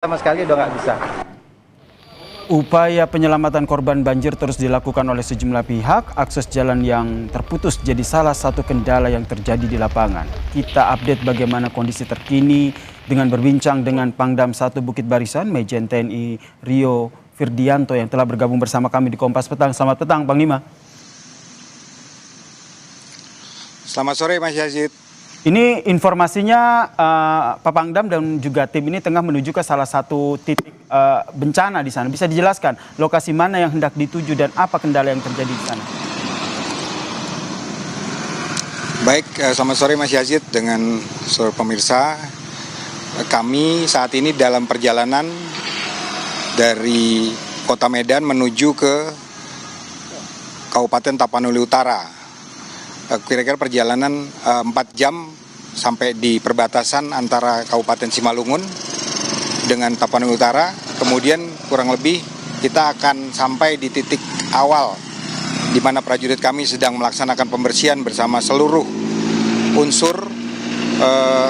sama sekali udah nggak bisa. Upaya penyelamatan korban banjir terus dilakukan oleh sejumlah pihak. Akses jalan yang terputus jadi salah satu kendala yang terjadi di lapangan. Kita update bagaimana kondisi terkini dengan berbincang dengan Pangdam 1 Bukit Barisan, Majen TNI Rio Firdianto yang telah bergabung bersama kami di Kompas Petang. Selamat petang, Panglima. Selamat sore, Mas Yazid. Ini informasinya Pak Pangdam dan juga tim ini tengah menuju ke salah satu titik bencana di sana. Bisa dijelaskan lokasi mana yang hendak dituju dan apa kendala yang terjadi di sana? Baik, selamat sore Mas Yazid dengan seluruh pemirsa. Kami saat ini dalam perjalanan dari Kota Medan menuju ke Kabupaten Tapanuli Utara. Kira-kira perjalanan 4 jam sampai di perbatasan antara Kabupaten Simalungun dengan Tapanuli Utara. Kemudian kurang lebih kita akan sampai di titik awal di mana prajurit kami sedang melaksanakan pembersihan bersama seluruh unsur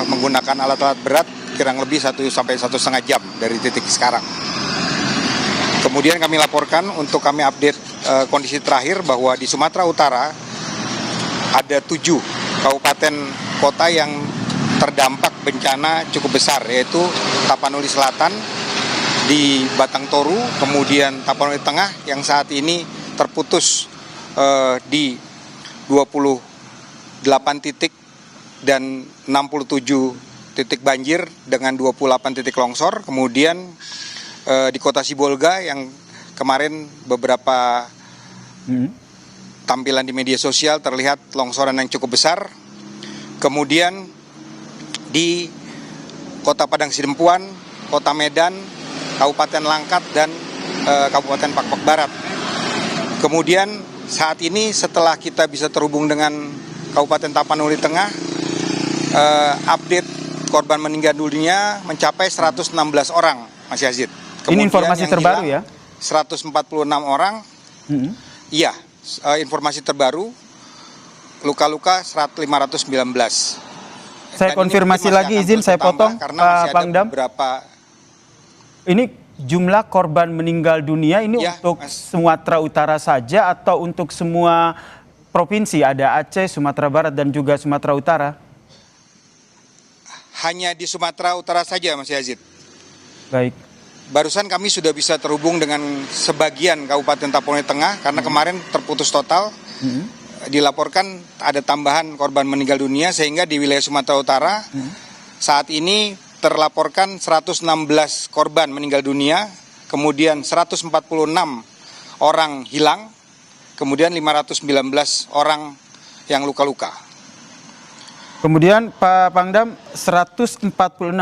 menggunakan alat-alat berat kurang lebih 1 sampai 1,5 jam dari titik sekarang. Kemudian kami laporkan untuk kami update kondisi terakhir bahwa di Sumatera Utara ada 7 kabupaten kota yang terdampak bencana cukup besar, yaitu Tapanuli Selatan di Batang Toru, kemudian Tapanuli Tengah yang saat ini terputus di 28 titik dan 67 titik banjir dengan 28 titik longsor, kemudian di Kota Sibolga yang kemarin beberapa tampilan di media sosial terlihat longsoran yang cukup besar. Kemudian di Kota Padang Sidempuan, Kota Medan, Kabupaten Langkat, dan Kabupaten Pakpak Barat. Kemudian saat ini setelah kita bisa terhubung dengan Kabupaten Tapanuli Tengah, update korban meninggal dunia mencapai 116 orang, Mas Yazid. Ini Kemudian informasi terbaru ya? 146 orang. Iya. Informasi terbaru, luka-luka 519. Saya konfirmasi lagi, izin saya potong, Pak Pangdam. Ini jumlah korban meninggal dunia ini ya, untuk Sumatera Utara saja atau untuk semua provinsi? Ada Aceh, Sumatera Barat, dan juga Sumatera Utara? Hanya di Sumatera Utara saja, Mas Yazid. Baik. Barusan kami sudah bisa terhubung dengan sebagian Kabupaten Tapanuli Tengah karena kemarin terputus total. Dilaporkan ada tambahan korban meninggal dunia sehingga di wilayah Sumatera Utara saat ini terlaporkan 116 korban meninggal dunia, kemudian 146 orang hilang, kemudian 519 orang yang luka-luka. Kemudian Pak Pangdam, 146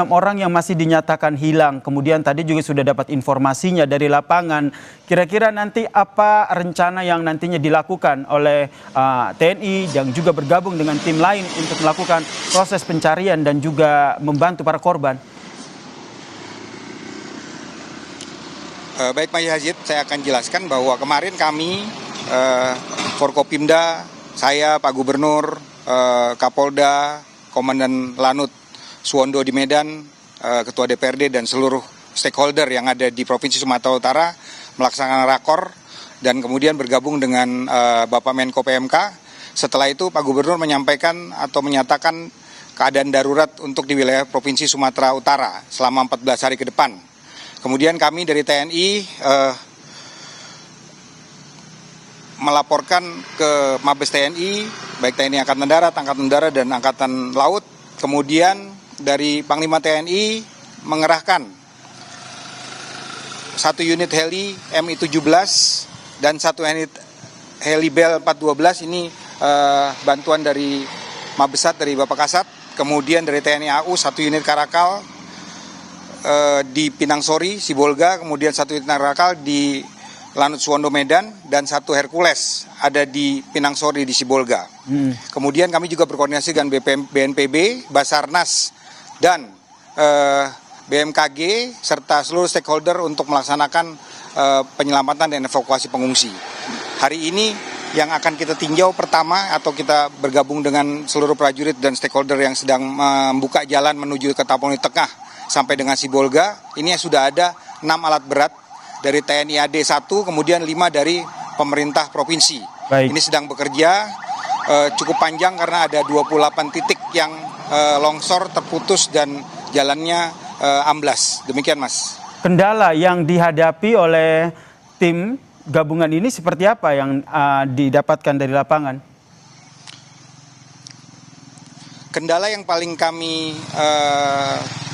orang yang masih dinyatakan hilang. Kemudian tadi juga sudah dapat informasinya dari lapangan. Kira-kira nanti apa rencana yang nantinya dilakukan oleh TNI yang juga bergabung dengan tim lain untuk melakukan proses pencarian dan juga membantu para korban? Baik Pak Yazid, saya akan jelaskan bahwa kemarin kami, Forkopimda, saya, Pak Gubernur, Kapolda, Komandan Lanut Suwondo di Medan, Ketua DPRD dan seluruh stakeholder yang ada di Provinsi Sumatera Utara melaksanakan rakor dan kemudian bergabung dengan Bapak Menko PMK. Setelah itu Pak Gubernur menyampaikan atau menyatakan keadaan darurat untuk di wilayah Provinsi Sumatera Utara selama 14 hari ke depan. Kemudian kami dari TNI melaporkan ke Mabes TNI, baik TNI Angkatan Darat, Angkatan Udara, dan Angkatan Laut. Kemudian dari Panglima TNI mengerahkan 1 unit heli Mi-17 dan 1 unit heli Bel 412. Ini bantuan dari Mabesat, dari Bapak Kasat. Kemudian dari TNI AU 1 unit Karakal di Pinang Sori, Sibolga. Kemudian 1 unit Karakal di Lanut Suwondo Medan dan 1 Hercules ada di Pinang Sori di Sibolga. Kemudian kami juga berkoordinasi dengan BNPB, Basarnas dan BMKG serta seluruh stakeholder untuk melaksanakan penyelamatan dan evakuasi pengungsi. Hari ini yang akan kita tinjau pertama atau kita bergabung dengan seluruh prajurit dan stakeholder yang sedang membuka jalan menuju ke Tapanuli Tengah sampai dengan Sibolga, ini sudah ada 6 alat berat dari TNI AD 1, kemudian 5 dari pemerintah provinsi. Baik. Ini sedang bekerja cukup panjang karena ada 28 titik yang longsor, terputus, dan jalannya amblas. Demikian, Mas. Kendala yang dihadapi oleh tim gabungan ini seperti apa yang didapatkan dari lapangan? Kendala yang paling kami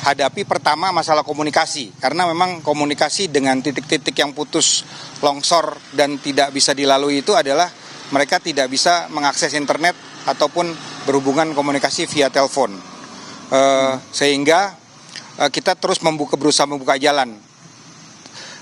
hadapi pertama masalah komunikasi, karena memang komunikasi dengan titik-titik yang putus longsor dan tidak bisa dilalui itu adalah mereka tidak bisa mengakses internet ataupun berhubungan komunikasi via telepon, sehingga kita terus berusaha membuka jalan.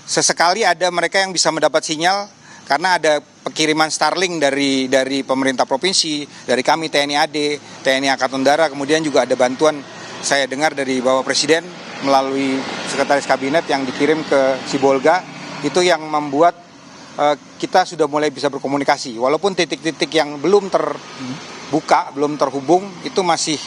Sesekali ada mereka yang bisa mendapat sinyal karena ada pengiriman Starlink dari pemerintah provinsi, dari kami TNI AD, TNI Angkatan Udara, kemudian juga ada bantuan saya dengar dari Bapak Presiden melalui Sekretaris Kabinet yang dikirim ke Sibolga, itu yang membuat kita sudah mulai bisa berkomunikasi. Walaupun titik-titik yang belum terbuka, belum terhubung, itu masih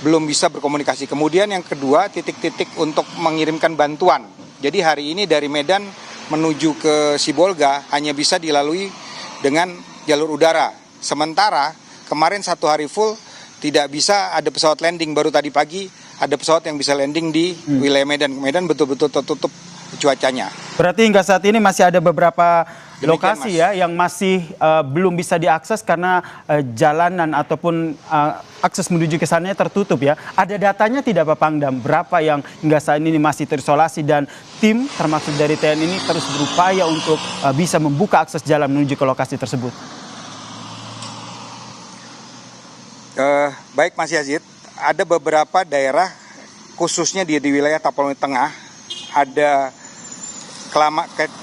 belum bisa berkomunikasi. Kemudian yang kedua, titik-titik untuk mengirimkan bantuan. Jadi hari ini dari Medan menuju ke Sibolga hanya bisa dilalui dengan jalur udara. Sementara kemarin 1 hari full tidak bisa ada pesawat landing, baru tadi pagi ada pesawat yang bisa landing di wilayah Medan. Medan betul-betul tertutup cuacanya. Berarti hingga saat ini masih ada beberapa lokasi, Mas, ya yang masih belum bisa diakses karena jalanan ataupun akses menuju ke sananya tertutup ya. Ada datanya tidak Pak Pangdam? Berapa yang hingga saat ini masih terisolasi dan tim termasuk dari TNI ini terus berupaya untuk bisa membuka akses jalan menuju ke lokasi tersebut? Baik Mas Yazid, ada beberapa daerah khususnya di wilayah Tapanuli Tengah, ada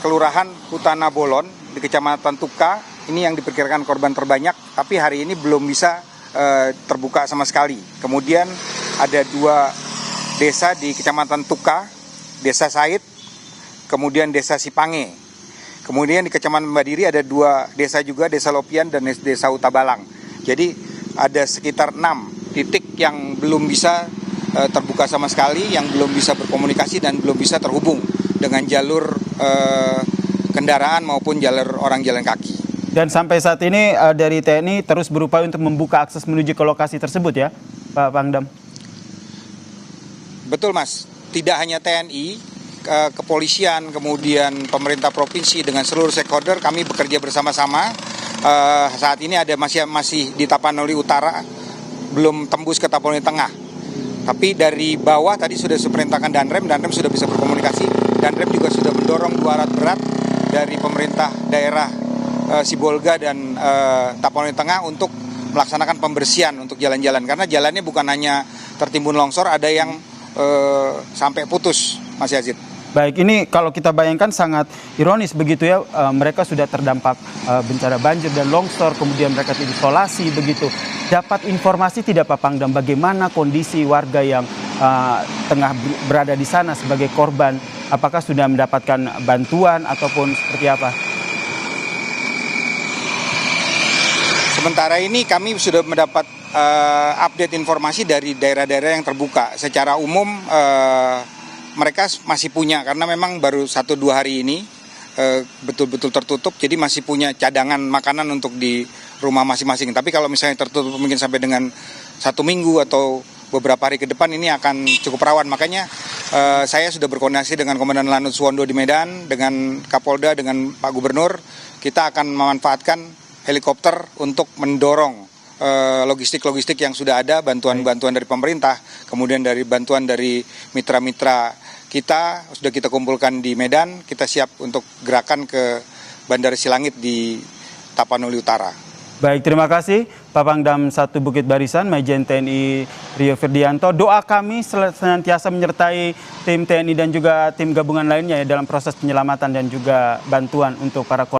Kelurahan Utana Bolon di Kecamatan Tuka, ini yang diperkirakan korban terbanyak, tapi hari ini belum bisa terbuka sama sekali. Kemudian ada 2 desa di Kecamatan Tuka, Desa Said, kemudian Desa Sipange. Kemudian di Kecamatan Badiri ada 2 desa juga, Desa Lopian dan Desa Utabalang. Jadi ada sekitar 6 titik yang belum bisa terbuka sama sekali, yang belum bisa berkomunikasi dan belum bisa terhubung dengan jalur kendaraan maupun jalur orang jalan kaki. Dan sampai saat ini dari TNI terus berupaya untuk membuka akses menuju ke lokasi tersebut ya, Pak Pangdam? Betul Mas, tidak hanya TNI, kepolisian, kemudian pemerintah provinsi dengan seluruh stakeholder kami bekerja bersama-sama. Saat ini ada masih di Tapanuli Utara, belum tembus ke Tapanuli Tengah. Tapi dari bawah tadi sudah diperintahkan Danrem sudah bisa berkomunikasi. Danrem juga sudah mendorong 2 alat berat dari pemerintah daerah Sibolga dan Tapanuli Tengah untuk melaksanakan pembersihan untuk jalan-jalan. Karena jalannya bukan hanya tertimbun longsor, ada yang sampai putus, Mas Yazid. Baik, ini kalau kita bayangkan sangat ironis begitu ya, mereka sudah terdampak bencana banjir dan longsor, kemudian mereka terisolasi begitu. Dapat informasi tidak Pak Pangdam bagaimana kondisi warga yang tengah berada di sana sebagai korban? Apakah sudah mendapatkan bantuan ataupun seperti apa? Sementara ini kami sudah mendapat update informasi dari daerah-daerah yang terbuka. Secara umum mereka masih punya, karena memang baru 1-2 hari ini betul-betul tertutup, jadi masih punya cadangan makanan untuk di rumah masing-masing. Tapi kalau misalnya tertutup mungkin sampai dengan 1 minggu atau beberapa hari ke depan, ini akan cukup rawan. Makanya saya sudah berkoordinasi dengan Komandan Lanut Suwondo di Medan, dengan Kapolda, dengan Pak Gubernur. Kita akan memanfaatkan helikopter untuk mendorong logistik-logistik yang sudah ada, bantuan-bantuan dari pemerintah, kemudian dari bantuan dari mitra-mitra kita sudah kita kumpulkan di Medan. Kita siap untuk gerakan ke Bandara Silangit di Tapanuli Utara. Baik, terima kasih Pak Pangdam 1 Bukit Barisan, Majen TNI Rio Firdianto. Doa kami senantiasa menyertai tim TNI dan juga tim gabungan lainnya ya dalam proses penyelamatan dan juga bantuan untuk para korban.